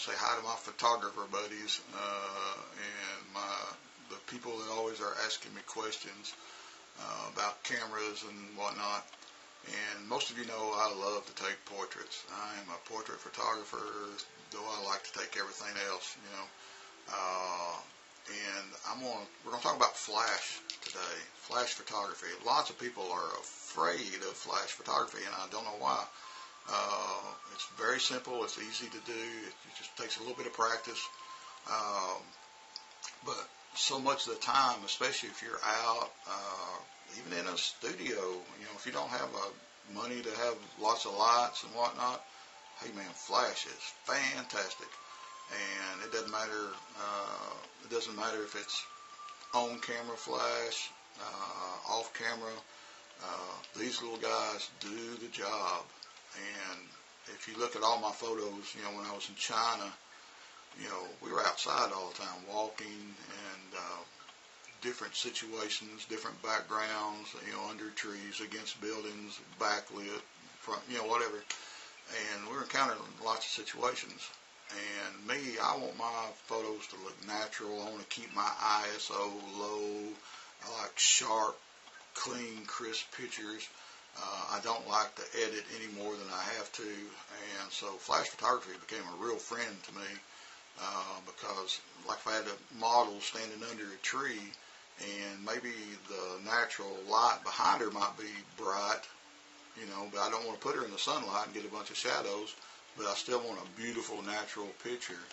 to say hi to my photographer buddies and the people that always are asking me questions about cameras and whatnot. And most of you know I love to take portraits. I am a portrait photographer, though I like to take everything else, you know. And we're going to talk about flash today, flash photography. Lots of people are afraid of flash photography, and I don't know why. It's very simple. It's easy to do. It just takes a little bit of practice. But so much of the time, especially if you're out, even in a studio, you know, if you don't have money to have lots of lights and whatnot, hey man, flash is fantastic. And it doesn't matter. It doesn't matter if it's on camera flash, off camera. These little guys do the job. And if you look at all my photos, you know, when I was in China, you know, we were outside all the time, walking and different situations, different backgrounds, you know, under trees, against buildings, backlit, front, you know, whatever. And we were encountering lots of situations. And me, I want my photos to look natural. I want to keep my ISO low. I like sharp, clean, crisp pictures. I don't like to edit any more than I have to. And so flash photography became a real friend to me because, like, if I had a model standing under a tree and maybe the natural light behind her might be bright, you know, but I don't want to put her in the sunlight and get a bunch of shadows, but I still want a beautiful natural picture.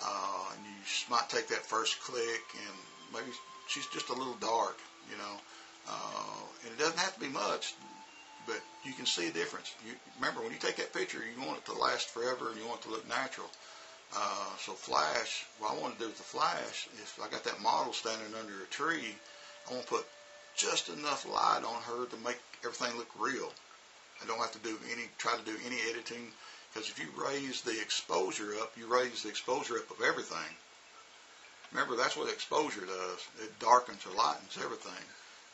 And you might take that first click and maybe she's just a little dark, you know, and it doesn't have to be much, but you can see a difference. Remember, when you take that picture, you want it to last forever and you want it to look natural. So flash, what I want to do with the flash, if I got that model standing under a tree, I want to put just enough light on her to make everything look real. I don't have to try to do any editing, because if you raise the exposure up, you raise the exposure up of everything. Remember, that's what exposure does. It darkens or lightens everything.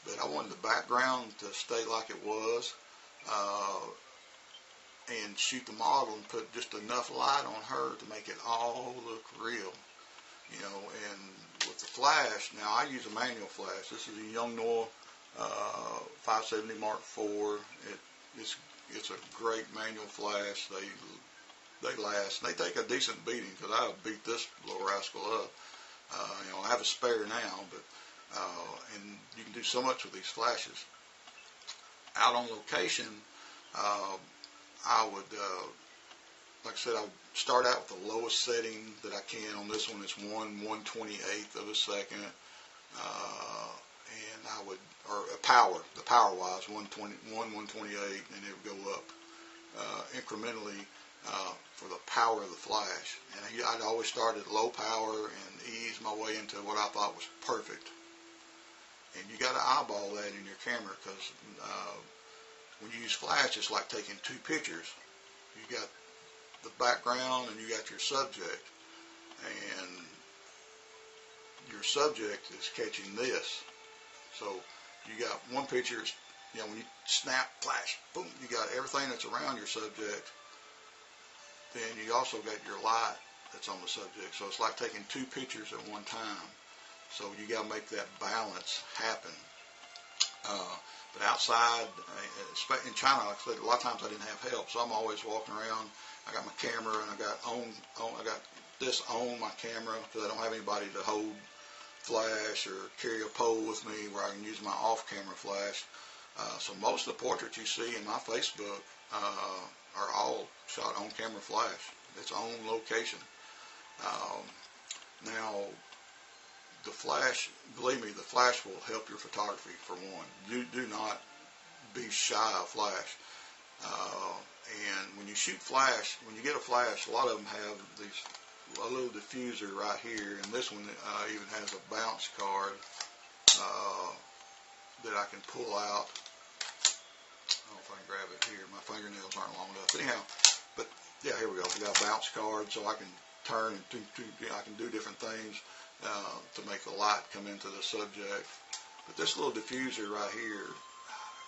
But I wanted the background to stay like it was, and shoot the model and put just enough light on her to make it all look real. You know, and with the flash, now I use a manual flash. This is a Yongnuo 570 Mark IV. It's a great manual flash. They last. They take a decent beating, because I beat this little rascal up. You know, I have a spare now, but and you can do so much with these flashes. Out on location, I would, like I said, I would start out with the lowest setting that I can. On this one, it's 1/128th of a second, and I would, or the power-wise, 1/128, and it would go up incrementally for the power of the flash. And I'd always start at low power and ease my way into what I thought was perfect. And you got to eyeball that in your camera, because when you use flash, it's like taking two pictures. You got the background and you got your subject, and your subject is catching this. So you got one picture, you know, when you snap, flash, boom, you got everything that's around your subject. Then you also got your light that's on the subject. So it's like taking two pictures at one time. So you got to make that balance happen. But outside, in China, like I said, a lot of times I didn't have help, so I'm always walking around. I got my camera, and I got this on my camera, because I don't have anybody to hold flash or carry a pole with me where I can use my off-camera flash. So most of the portraits you see in my Facebook are all shot on camera flash. It's on location. Now, the flash, believe me, the flash will help your photography, for one. Do not be shy of flash. And when you shoot flash, when you get a flash, a lot of them have a little diffuser right here, and this one even has a bounce card that I can pull out. I don't know if I can grab it here. My fingernails aren't long enough. But anyhow, but yeah, here we go. We got a bounce card, so I can turn and I can do different things to make the light come into the subject. But this little diffuser right here,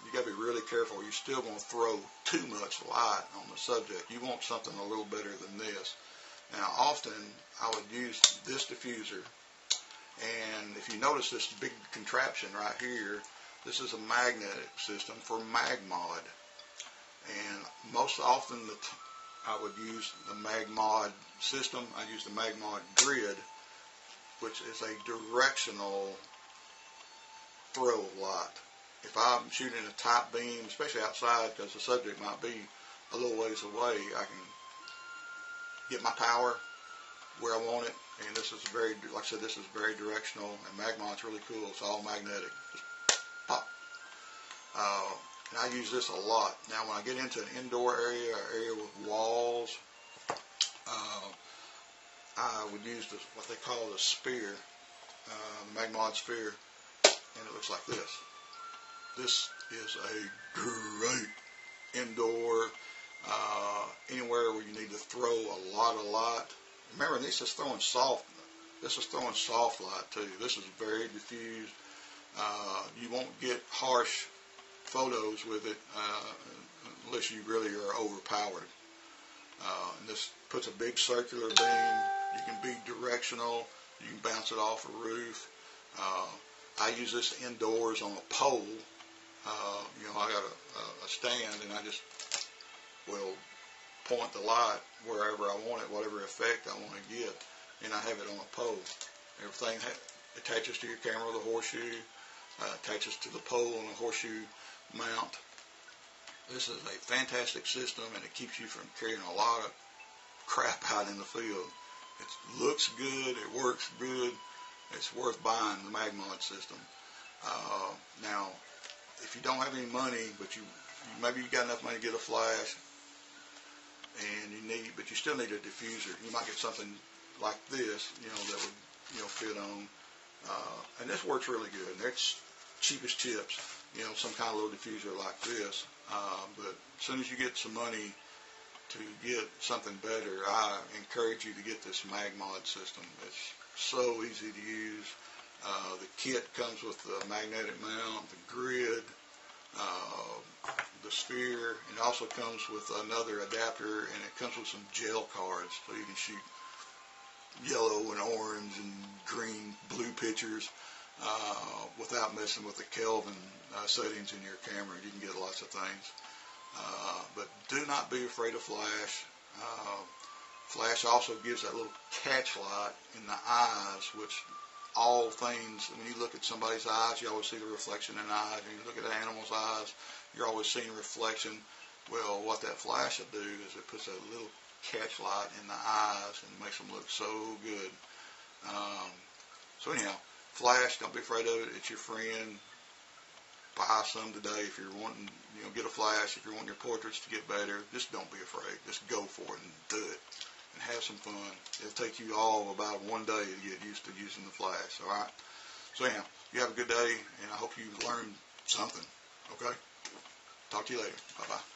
you got to be really careful. You're still going to throw too much light on the subject. You want something a little better than this. Now, often I would use this diffuser, and if you notice this big contraption right here, this is a magnetic system for MagMod. And most often I would use the MagMod system. I use the MagMod Grid, which is a directional throw light. If I'm shooting a tight beam, especially outside, because the subject might be a little ways away, I can get my power where I want it. And this is very, like I said, this is very directional, and MagMod's really cool. It's all magnetic. Just pop. And I use this a lot. Now, when I get into an indoor area, or area with walls, I would use what they call the sphere, the MagMod sphere, and it looks like this. This is a great indoor, anywhere where you need to throw a lot of light. Remember, this is throwing soft. This is throwing soft light too. This is very diffused. You won't get harsh photos with it unless you really are overpowered. And this puts a big circular beam. You can be directional. You can bounce it off a roof. I use this indoors on a pole. I got a stand, and I just will point the light wherever I want it, whatever effect I want to get, and I have it on a pole. Everything attaches to your camera with a horseshoe, attaches to the pole on a horseshoe mount. This is a fantastic system, and it keeps you from carrying a lot of crap out in the field. It looks good, it works good, it's worth buying the MagMod system. Now, if you don't have any money, but maybe you got enough money to get a flash, but you still need a diffuser. You might get something like this, that would, fit on. And this works really good. And it's cheap as chips, some kind of little diffuser like this. But as soon as you get some money to get something better, I encourage you to get this MagMod system. It's so easy to use. The kit comes with the magnetic mount, the grid, the sphere, and it also comes with another adapter, and it comes with some gel cards, so you can shoot yellow and orange and green, blue pictures without messing with the Kelvin settings in your camera. You can get lots of things. But do not be afraid of flash. Flash also gives that little catch light in the eyes, which all things, when you look at somebody's eyes, you always see the reflection in the eyes. When you look at an animal's eyes, you're always seeing reflection. Well, what that flash will do is it puts a little catch light in the eyes and makes them look so good. So anyhow, flash, don't be afraid of it. It's your friend. Buy some today if you're wanting, get a flash. If you're wanting your portraits to get better, just don't be afraid. Just go for it and do it. And have some fun. It'll take you all about one day to get used to using the flash, all right? So anyhow, you have a good day, and I hope you learned something, okay? Talk to you later. Bye-bye.